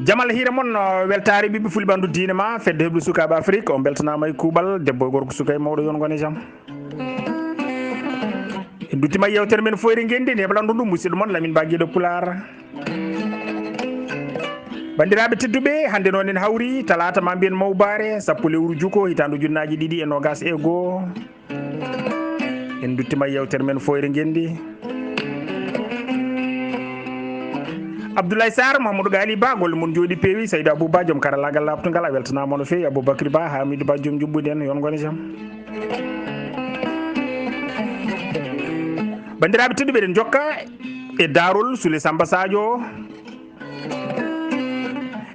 jamal hire mon weltare ɓiɓɓe fulɓe diine ma fedde heɓde sukaɓe afrique on beltanama e kuuɓal debbo e gorko suka e mawɗo yon gone jaam en duttima yewtere men foyre gendi ne heɓlandu ɗum musidɗo moon Lamine Ba Guiɗo Pular bandiraɓe tedduɓe hande noon en hawri talata ma mbiyen mawbare sappo lewru juko hitandu ujunnaji ɗiɗi e nogas e goho en duttima yewtere men foyre gendi Abdoulaye Sarr Mamadou Gali Ba golle mon jooɗi peewi Saydou Abou Ba joom karallagal labtugal a weltanama no fewi Aboubacry Ba Hamidou Ba joom jubbude en yon gone jaam bandiraɓe tedduɓe eɗen jokka e darol Soule Samba Sadio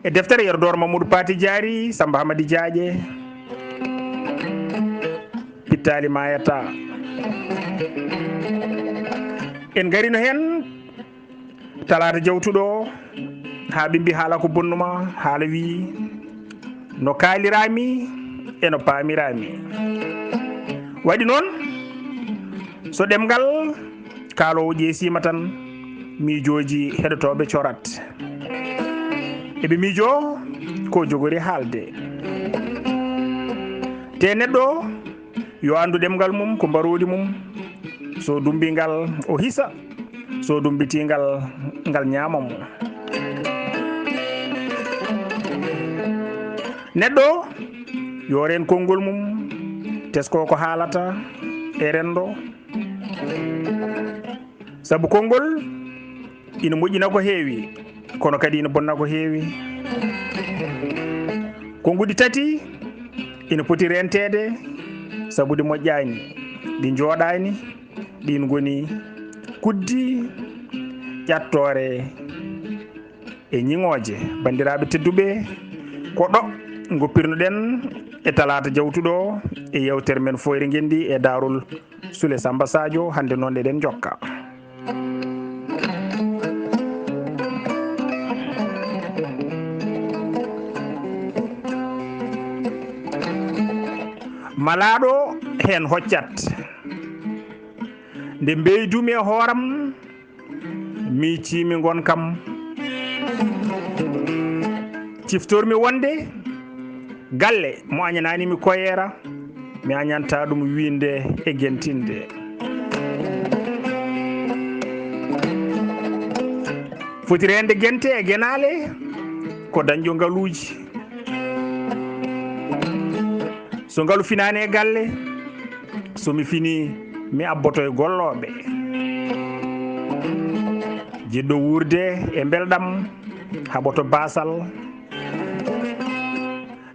e deftere yerodore Mamadou Pati Diary Samba Hamadi Diadje Pittali Mayata en garino hen talata jawtuɗo ha ɓe mbi haala ko bonnuma haala wi no kaalirami e no paamirami waɗi noon so ɗemgal kaalowo ƴeesima tan miijoji heɗotoɓe corat eɓe miijo ko jogori haalde te neɗɗo yo andu ɗemgal mum ko mbarodi mum so dumbingal o hisa so dumbitingal ngal ñamamo neɗɗo yo ren konngol mum tesko ko haalata e rendo saabu konngol ina moƴƴina ko heewi kono kadi ina bonna ko heewi konnguɗi tati ina poti rentede saabu ɗi moƴƴani ɗi jooɗani ɗin goni kuddi ƴattore e ñiŋoje bandiraɓe tedduɓe ko ɗo goppirnoɗen e talata jawtuɗo e yewtere men foyre gendi e darol Soule Samba Sadio hande noon eɗen jokka malaɗo hen hoccat nde beydumi e hooram mi ciimi gon kam ciftormi wonde galle mo añananimi koyera mi añanta ɗum winde e gentinde foti rende gente e genale ko dañƴo ngaluji so ngalu finani e galle somi fini mi abboto e golloɓe jiɗɗo wurde e belɗam haɓoto basal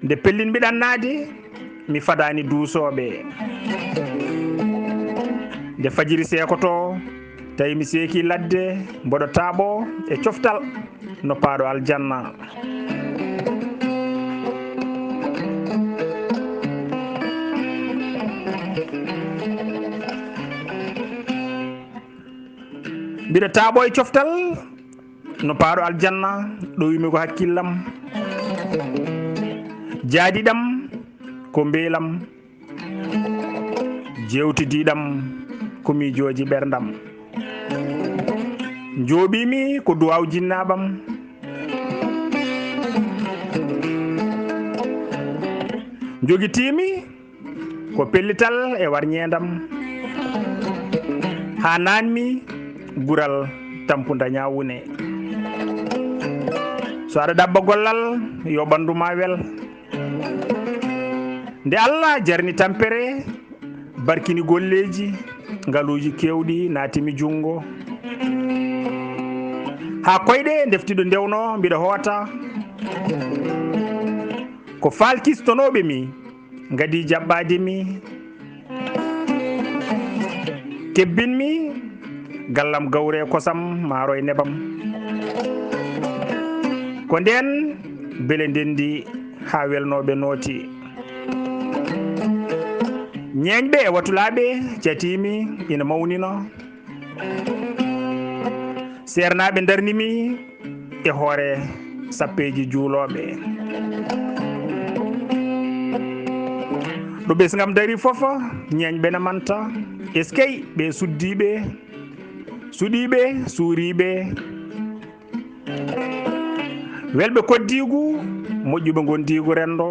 nde pellinmi ɗannade mi fadani duusoɓe nde fajiri sekoto tawi mi seeki ladde mboɗo taaɓo e coftal no paaɗo aljanna mbiɗa taaɓo e coftal no paaɗo aljanna ɗo wimi ko hakkillam jaadiɗam ko mbeelam jewtidiɗam ko miijoji ɓerdam jooɓimi ko duwaw jinnaɓam jogitimi ko pellital e warñedam ha nanmi gural tampuda ñawune so aɗa ɗabba gollal yo ɓanduma wel nde Allah jarni tampere barkini golleji ngaluji kewɗi naatimi jungo ha koyɗe deftiɗo ndewno mbiɗa hoota ko falkistonoɓe mi gadi jaɓɓademi kebbinmi gallam gawre kosam maaro e nebam ko nden bele ndendi ha welnoɓe nooti ñeñɓe e watulaɓe catimi ina mawnino sernaɓe darnimi e hoore sappeji juuloɓe ɗo ɓesgam dari foof ñeñɓe ne manta eskey ɓe suddiɓe suɗiɓe suuriɓe welɓe koddigu moƴƴuɓe gondigu rendo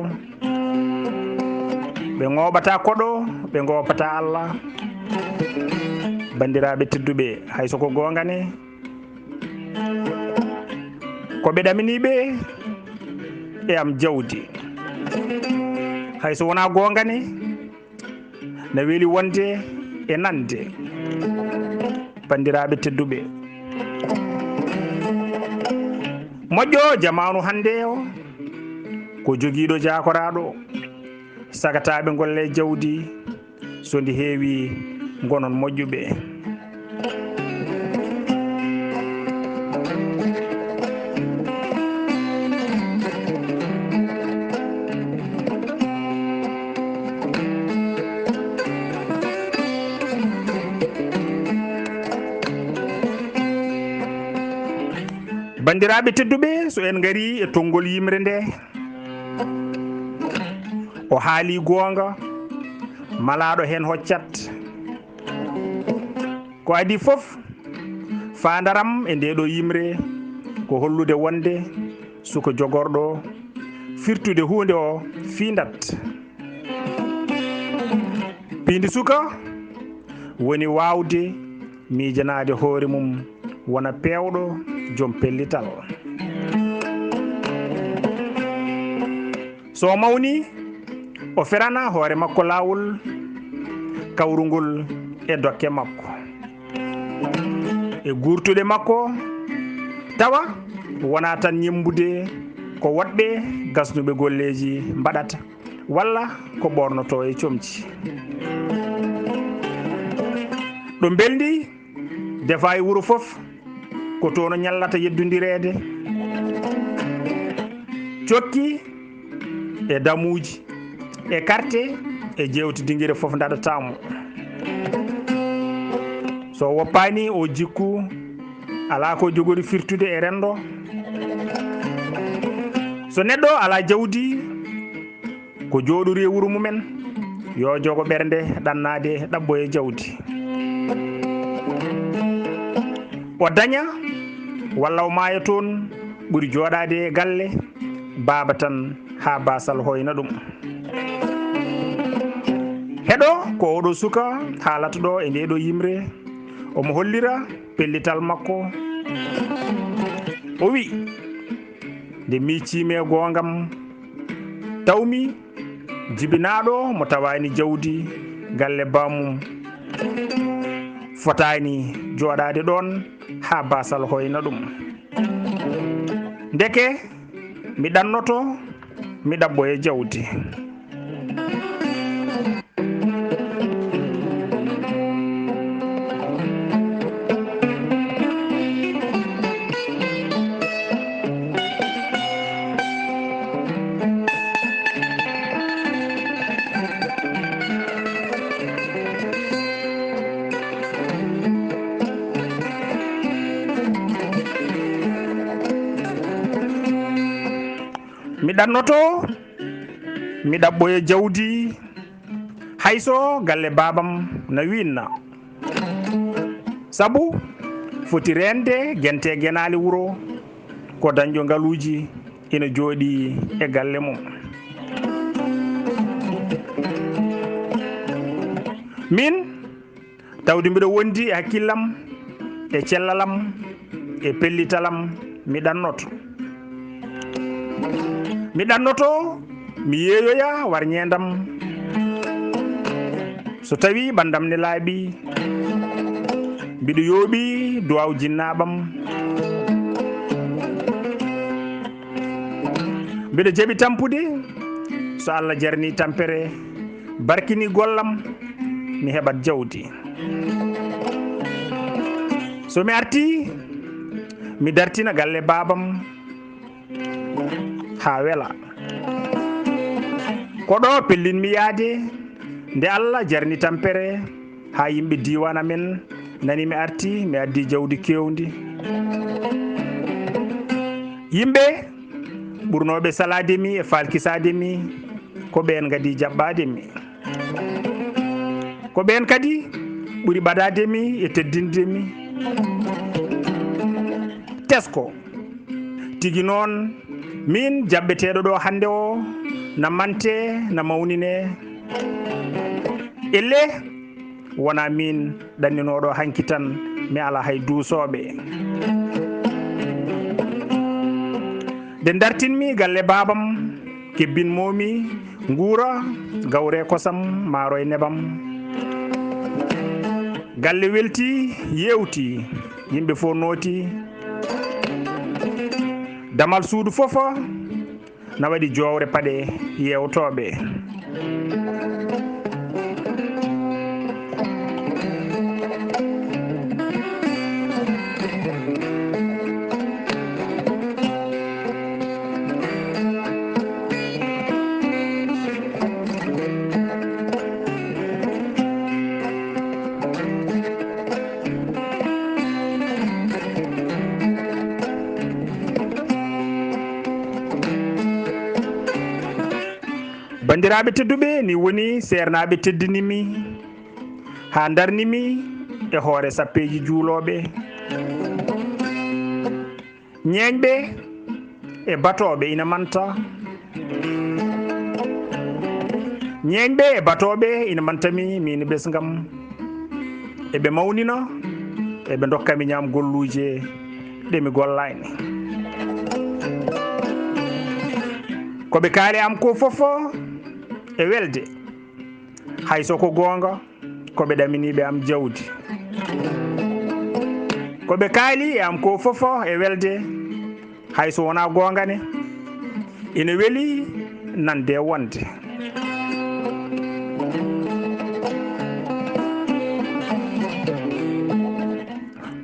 ɓe ngoɓata koɗo ɓe gopata Allah bandiraɓe tedduɓe haysoko gongane koɓe ɗaminiɓe e am jawdi hayso wona gongane ne weeli wonde e nande bandiraɓe tedduɓe moƴƴo jamanu hande o ko joguiɗo jakoraɗo sagataɓe golle jawdi so ndi heewi gonon moƴƴuɓe bandiraɓe tedduɓe so en gari e tongol yimre nde o haali goonga malaɗo hen hoccat ko adi fof fandaram e ndeɗo yimre ko hollude wonde suko jogorɗo firtude hunde o findat pindi suka woni wawde miijanade hoore mum wona pewɗo joom pellital so mawni o ferana hoore makko lawol kawrugol e dokke makko e gurtuɗe makko tawa wona tan ñembude ko woɗɓe gasnuɓe golleji mbaɗata walla ko ɓornoto e comci ɗo beldi defa e wuuro fof ko tono ñallata yeddudirede cokki e damuji e carte e jewti dinguire fof daɗatamo so woppani o jikku ala ko jogori firtude e rendo so neɗɗo ala jawdi ko joɗori e wuuro mumen yo jogo ɓernde ɗannade ɗabbo e jawdi o daña walla o maaya toon ɓuri joɗade e galle baaba tan ha basal hoyna ɗum heɗo ko oɗo suka haalata ɗo e ndeɗo yimre omo hollira pellital makko o wi nde miccimi e gongam tawmi jibinaɗo mo tawani jawdi galle bamum fotani joɗade ɗon ha basal hoyna ɗum ndeke mi ɗannoto mi ɗabbo e jawdi mi ɗannoto mi ɗabbo e jawdi hayso galle babam na winna sabu foti rende gente genali wuro ko dañƴo ngaluji ina jooɗi e galle mum min tawde mbiɗo wondi e hakkillam e cellalam e pellitalam mi ɗannoto mi yeeyoya war ñeendam so tawi ɓandam ne laaɓi mbiɗo yooɓi duwaw jinnaɓam mbiɗo jaɓi tampude so Allah jarni tampere barkini gollam mi heɓat jawdi so mi arti mi dartina galle babam ha wela ko ɗo pellinmi yaade nde Allah jarni tampere ha yimɓe diwan amen nani mi arti mi addi jawdi kewndi yimɓe ɓurnoɓe salademi e falkisademi ko ɓen kadi jaɓɓademi ko ɓen kadi ɓuri ɓadademi e teddindemi tesko tigi noon min jaɓɓeteɗo ɗo hande o na mante na mawnine elle wona min ɗanninoɗo hanki tan mi ala hay duusoɓe nde dartinmi galle babam kebbinmomi nguura gawre kosam maaro e nebam galle welti yewti yimɓe fof nooti damal suudu fofo na waɗi jowre paɗe yewtoɓe bandiraɓe tedduɓe ni woni sernaɓe teddinimi ha darnimi e hoore sappeji juuloɓe ñeeñɓe e batoɓe ina manta ñeeñɓe e batoɓe ina mantami min ɓesgam eɓe mawnina eɓe dokkami ñam golluje ɗe mi gollayni koɓe kaali am ko fofo e welde hay soko gonga koɓe ɗaminiɓe am jawdi koɓe kaali e am ko fofo e welde hay so wona gongane ina weeli nande wonde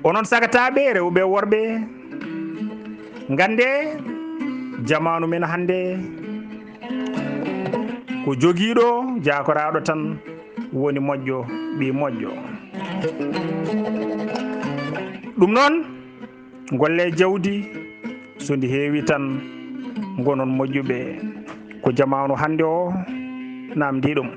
onon sagataɓe rewɓe worɓe gande jamanu men hande ko jogiiɗo jakoraɗo tan woni moƴƴo ɓi moƴƴo ɗum noon golle jawdi so ndi heewi tan gonon moƴƴuɓe ko jamanu hande o namdi ɗum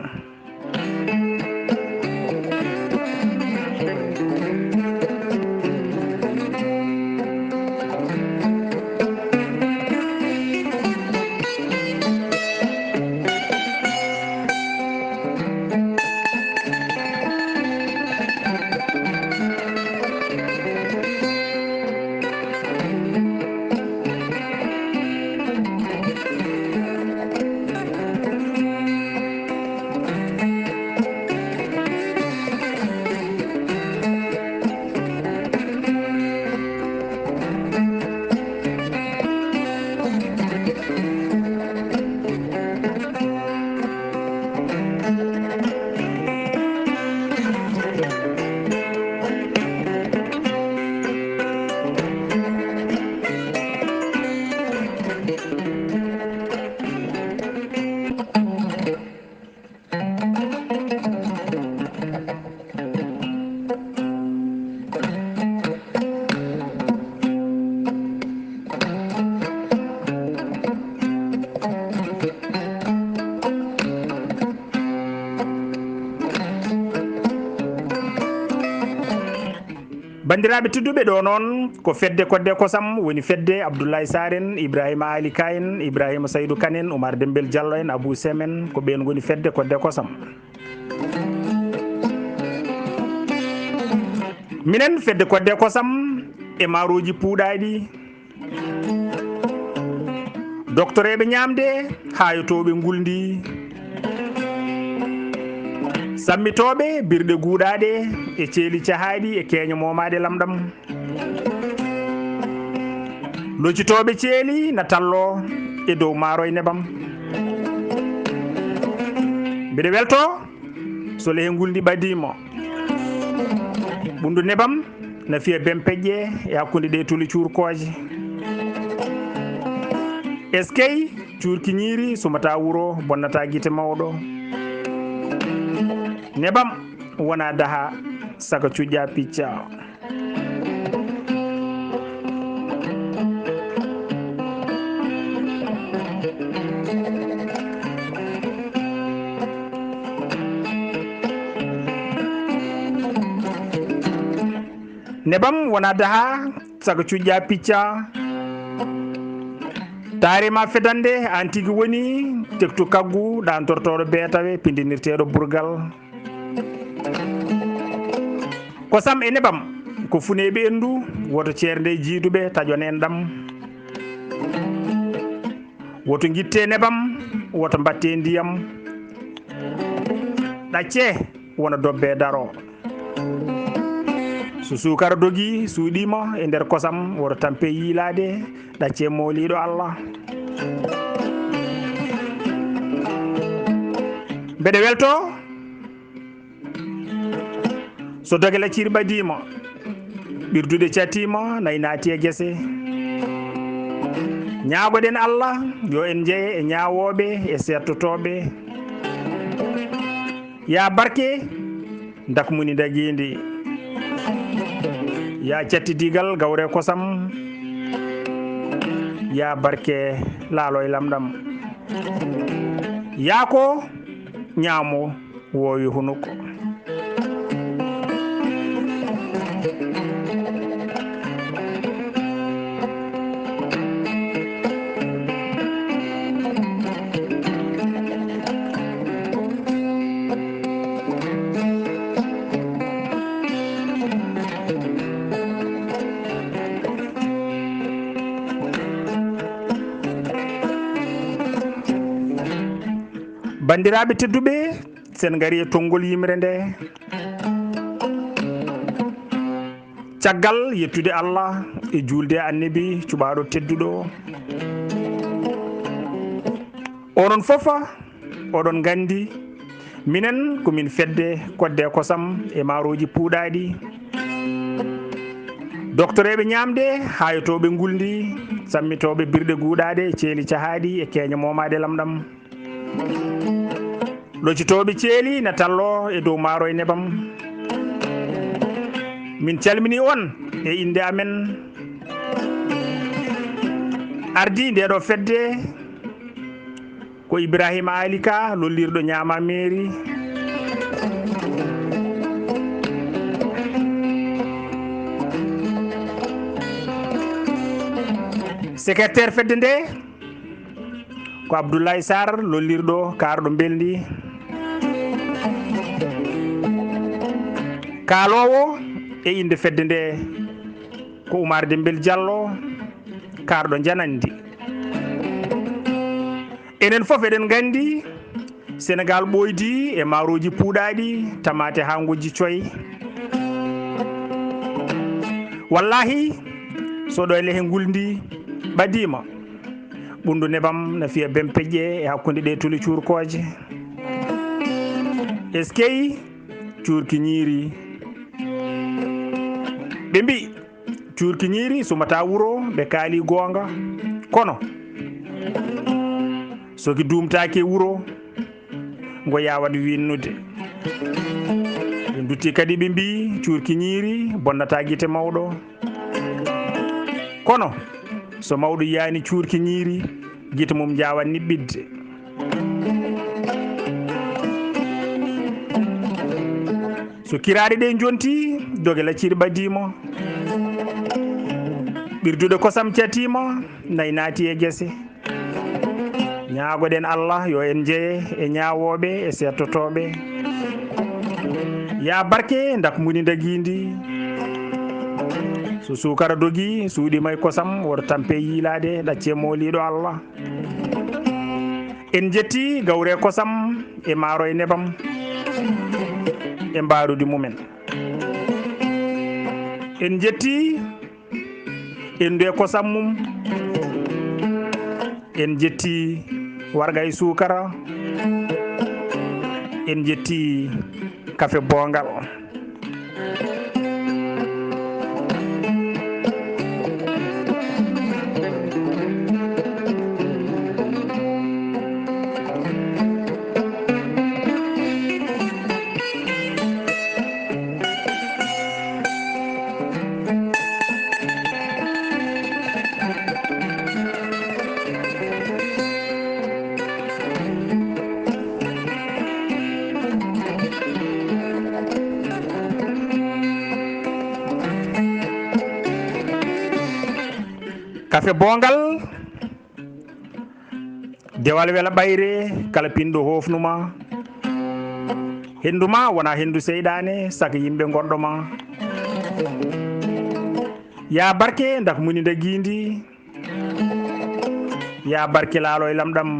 bandiraɓe tedduɓe ɗo noon ko fedde kodde kosam woni fedde Abdoulaye Sarr en Ibrahima Ali Ka en Ibrahima Saydou Kane en Oumar Dembel Diallo en Abou Sem en ko ɓen goni fedde kodde kosam minen fedde kodde kosam e maaroji puuɗaɗi doctoreɓe ñamde hayotoɓe guldi sammitoɓe birɗe guuɗaɗe e ceeli cahaɗi e keeño momaɗe lamɗam loccitoɓe ceeli na tallo e dow maaro e nebam mbiɗa welto so lehe guldi ɓadimo ɓundu nebam na fiya bempeƴƴe e hakkunde ɗe tuli cuurkoje eskey cuurki ñiiri sumata wuro bonnata guite mawɗo nebam wona daha saka cuƴƴa picca nebam wona daha saka cuƴƴa picca taarima fedande an tigi woni tektu kaggu ɗan tortoɗo beetawe pindinirteɗo burgal kosam e nebam ko funeɓe endu woto ceerde jiiduɓe taƴon en ɗam woto guitte nebam woto mbatte ndiyam ɗacce wona dobbe daro so sukara dogi suuɗima e nder kosam woto tampe yiilade ɗacce moliɗo Allah mbeɗe welto so doge lacciri ɓadima ɓirdude catima nayi naati e guese ñaagoɗen Allah yo en jeeye e ñawoɓe e settotoɓe ya barke dakmuni daguidi ya cattidigal gawre kosam ya barke laalo e lamɗam yaako ñaamo wowi hunuko bandiraɓe tedduɓe sen gari e tongol yimre nde caggal yettude Allah e julde annabi cuɓaɗo tedduɗo onon foof oɗon gandi minen komin fedde kodde kosam e maroji puuɗaɗi doctoreɓe ñamde hayotoɓe guldi sammitoɓe birɗe guuɗaɗe ceeli cahaɗi e keñe momade lamɗam loccitoɓe ceeli na tallo e dow maaro e nebam min calmini on e inde amen ardi ndeɗo fedde ko Ibrahima Ali Ka lollirɗo ñaama mairie secrétaire fedde nde ko Abdoulaye Sarr lollirɗo karɗo beldi kaalowo e inde fedde nde ko Oumar Dembel Diallo karɗo janandi enen foof eɗen gandi Sénégal ɓoydi e maroji puuɗaɗi tamate ha gojji coy wallahi soɗo ele he guldi ɓadima ɓundu nebam na fiya bempeƴƴe e hakkude ɗe tuli cuurkoje eskey cuurki ñiiri ɓe mbi cuurki ñiiri sumata wuro ɓe kaali gonga kono soki dumtaki wuro ngo yawat winnude ɓe dutti kadi ɓe mbi cuurki ñiiri bonnata guite mawɗo kono so mawɗo yani cuurki ñiiri guite mum jawan niɓɓidde so kiraɗe ɗe jonti doge lacciri ɓadima ɓirdude kosam catima nayi naati e guese ñaagoɗen Allah yo en jeeye e ñawoɓe e settotoɓe ya barke dakmuni daguidi so sukara dogi suuɗima e kosam woto tampe yiilade ɗacce moliɗo Allah en jetti gawre kosam e maaro e nebam e mbarude mumen en jetti endu e kosam mum en jetti warga e sukara en jetti kafe bongal kafe bongal dewal wela ɓayre kala pinɗo hofnuma henduma wona hendu seyɗane saka yimɓe gonɗoma ya barke dak muni nda guindi ya barke laalo e lamɗam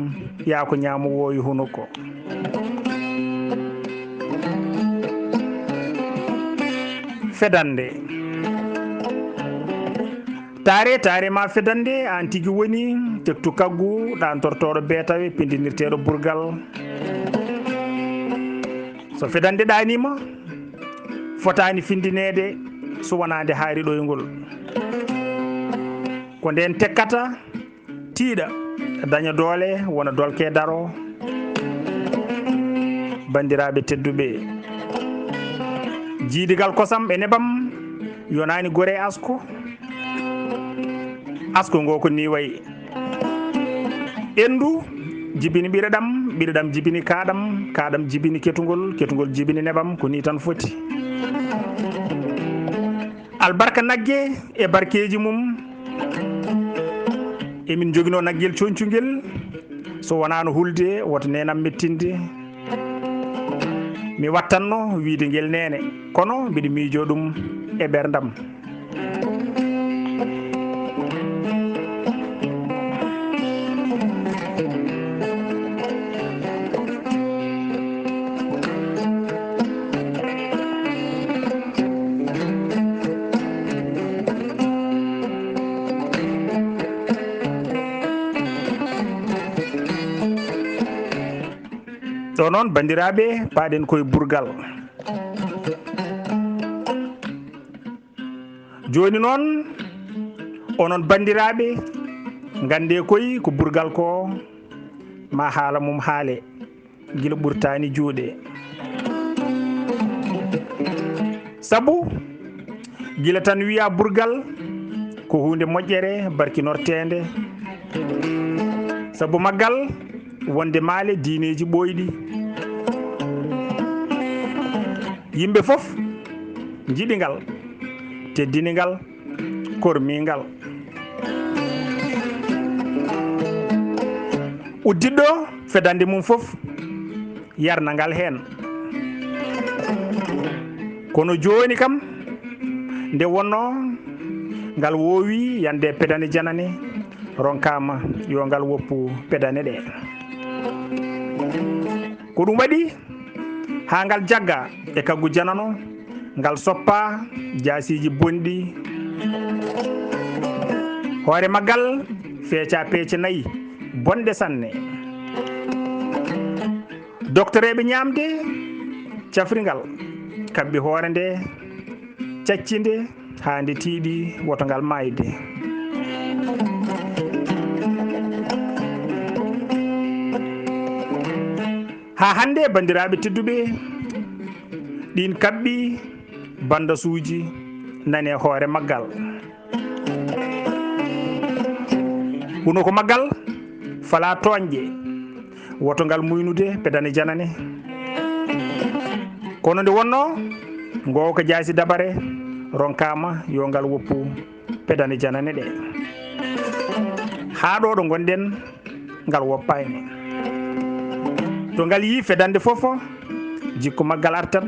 ya ko ñaamu woyi hunuko fedande tare ma fedande an tigi woni tektu kaggu ɗan tortoɗo beetawe pindinirteɗo burgal so fedande ɗanima fotani findinede so wonande haari ɗoygol ko nden tekkata tiiɗa daña doole wona dolke daro bandiraɓe tedduɓe jiidigal kosam e nebam yonani gore asko ngo ko ni wayi endu jibini ɓiɗaɗam jibini kaɗam jibini ketugol jibini nebam ko ni tan foti albarka nagge e barkeji mum emin joguino naggel concugel so wonano hulde woto nenam mettinde mi wattanno wiide ngel nene kono mbiɗa miijo ɗum e ɓerdam ɗo noon bandiraɓe paaɗen koye burgal joni noon onon bandiraɓe gande koye ko burgal ko ma haala mum haale guila ɓurtani juuɗe saabu guila tan wiya burgal ko hunde moƴƴere barkinortede saabu maggal wonde maale diineji ɓoyɗi yimɓe fof jiɗigal teddinigal kormigal uddiɗɗo fedande mum fof yarnagal hen kono joni kam nde wonno ngal wowi yande pedane janane ronkama yo ngal woppu pedane ɗe ko ɗum waɗi ha ngal jagga e kaggu janano ngal soppa jasiji bonɗi hoore maggal feeca peece nayyi bonɗe sanne doctoreɓe ñamde cafrigal kabɓi hoore nde caccinde ha nde tiiɗi woto ngal mayde ha hande bandiraɓe tedduɓe ɗin kabɓi bandasuji nane hoore maggal huno ko maggal fala toñƴe woto ngal muynude pedane janane kono nde wonno ngowo ko jaasi dabare ronkama yo ngal woppu pedane janane ɗe ha ɗo ɗo gonɗen ngal woppayni to ngal yi fedande fofo jikku maggal artan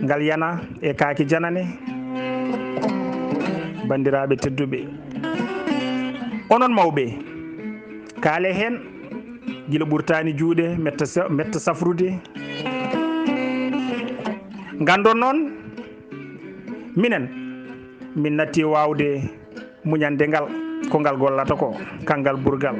ngal yana e kaaki janane bandiraɓe tedduɓe onon mawɓe kaale hen guila ɓurtani juuɗe metta safrude gandon noon minen min natti wawde muñande ngal ko ngal gollata ko kangal burgal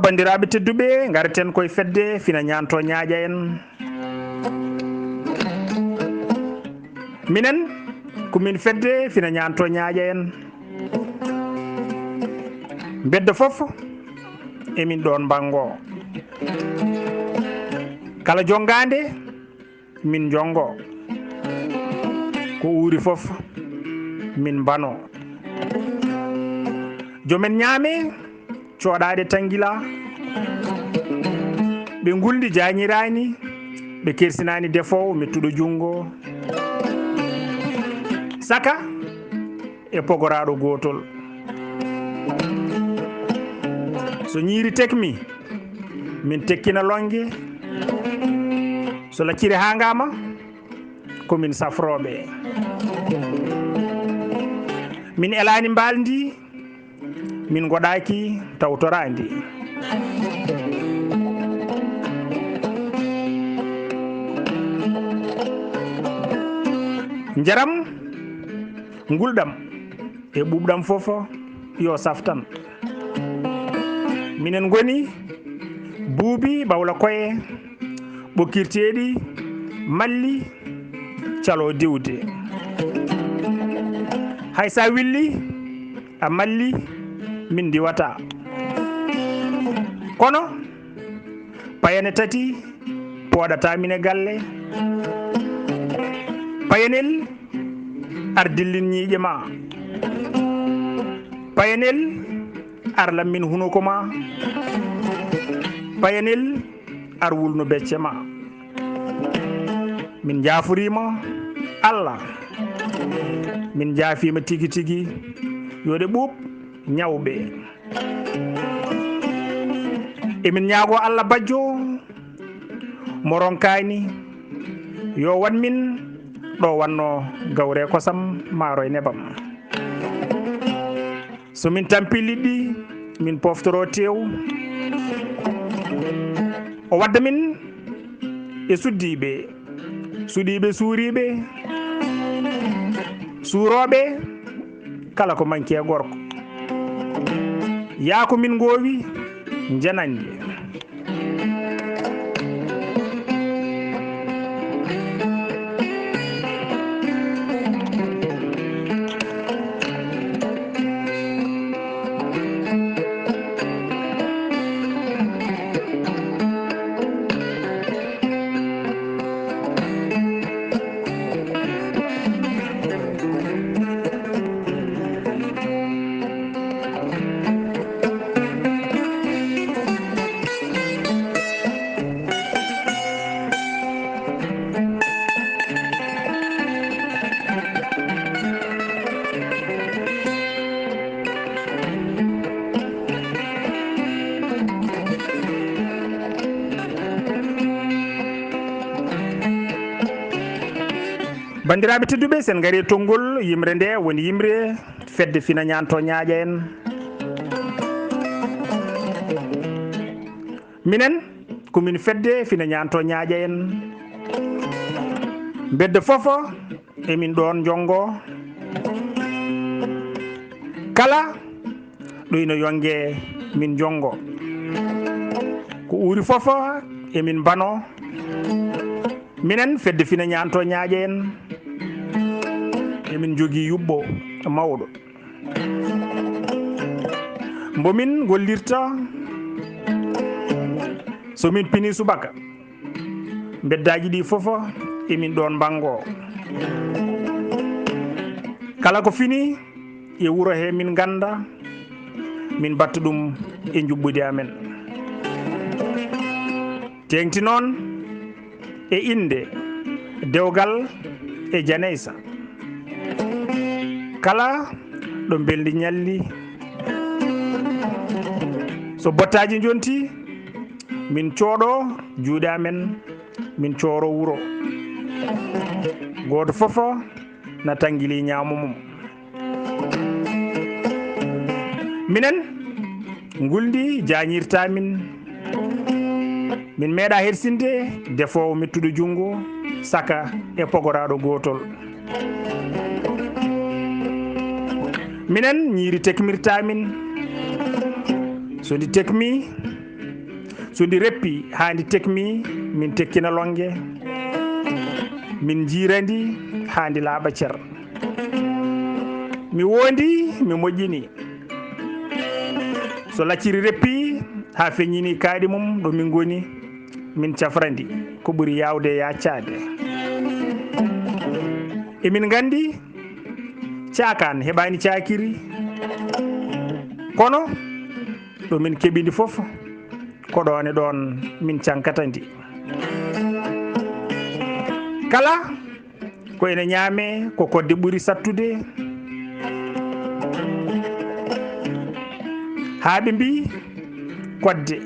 bandiraɓe tedduɓe gareten koye fedde fina ñanto ñaaƴa en minen komin fedde fina ñanto ñaaƴa en beddo fof emin ɗon bango kala jongade min jongo ko uuri fof min bano jomen ñaame coɗade tangila ɓe guldi jañirani ɓe kersinani defowo mettuɗo jungo saka e pogoraɗo gotol so ñiiri tekmi min tekkina longue so lacciri hangama komin safroɓe min elani mbaldi min goɗaki tawtorandi jaram gulɗam e ɓuɓɗam fof yo saftan minen goni buubi ɓawla koye ɓokkirteɗi malli calo diwde hay sa willi a malli min diwata kono payane tati poɗata mine galle payanel ar dillin ñiiƴe ma payanel ar lammin hunuko ma payanel ar wulno becce ma min jaafurima Allah min jaafima tigi tigi yoɗe ɓuuɓ ñawɓe emin ñaago Allah bajjo mo ronkani yo wan min ɗo wanno gawre kosam maaro e nebam so min tampi liɗɗi min poftoro tew o wadda min e suddiɓe suɗiɓe suuriɓe suuroɓe kala ko manki e gorko yaa ko min goowi janandi bandiraɓe tedduɓe sen gari tongol yimre nde woni yimre fedde fina ñanto ñaaƴa en minen komin fedde fina ñanto ñaaƴa en bedde fofo emin ɗon jongo kala ɗoyno yongue min jongo ko uuri fofo emin bano minen fedde fina ñanto ñaaƴa en emin jogui yubɓo mawɗo mbomin gollirta somin pini subaka beddaji ɗi foof emin ɗon bango kala ko fini e wuuro he min ganda min batta ɗum e juɓɓudi amen tengti noon e inde dewgal e janeysa kala ɗo beldi ñalli so bottaji jonti min cooɗo juuɗe amen min cooro wuro goto fofo na tangguili ñamumum minen guldi jañirtamin min meeɗa hersinde defowo mettuɗo jungo saka e pogoraɗo gotol minen ñiiri tekmirtamin so ndi tekmi so ndi reppi ha ndi tekmi min tekkina longue min jirandi ha ndi laaɓa cer mi wondi mi moƴƴini so lacciri reppi ha feññini kaaɗi mum ɗo min goni min cafrandi ko ɓuri yawde yaccade emin gandi cakan heɓani cakiri kono ɗo min keɓidi foof ko ɗon e ɗon min cankatandi kala ko ene ñaame ko kodde ɓuri sattude haaɓe mbi kodde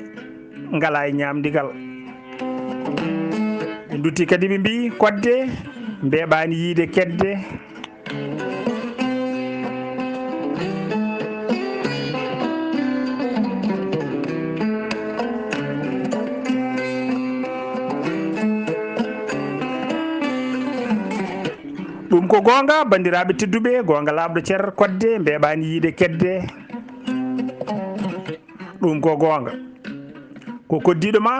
ngala e ñamdigal ɓe dutti kadi ɓe mbi kodde mbeɓani yiide kedde ɗum ko gonga bandiraɓe tedduɓe gonga labɗo cer kodde mbeɓani yiide kedde ɗum ko gonga ko koddiɗo ma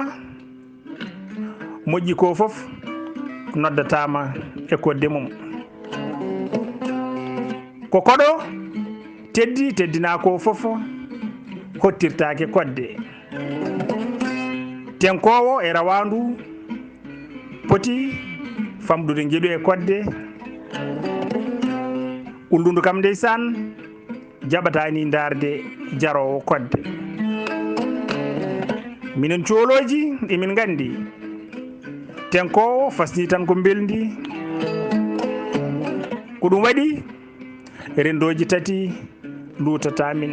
moƴƴi ko foof noddatama e kodde mum ko koɗo teddina ko foof hottirtake kodde tenkowo e rawandu poti famɗude gueɗu e kodde ullundu kam ndeysan jaɓatani darde jarowo kodde minen cooloji emin gandi tenkowo fasni tan ko beldi ko ɗum waɗi rendoji tati lutatamin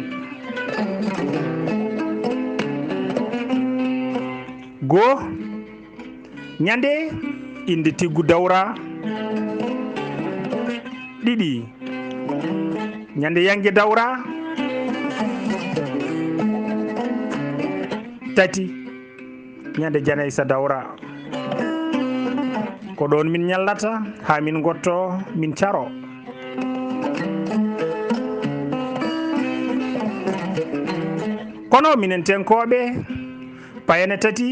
goo ñande inde tiggu dawra ɗiɗi ñande yangue dawra tati ñande janaysa dawra ko ɗon min ñallata ha min gotto min caro kono minen tenkoɓe payane tati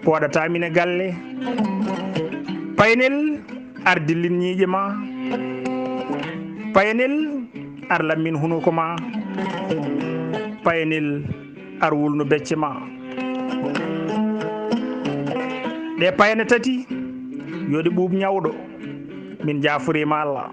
poɗata min e galle paynel ardillin ñiiƴe ma paynel ar lammin hunuko ma paynel ar wulnu becce ma ɗe payane tati yoɗi ɓuuɓ ñawɗo min jafurima Allah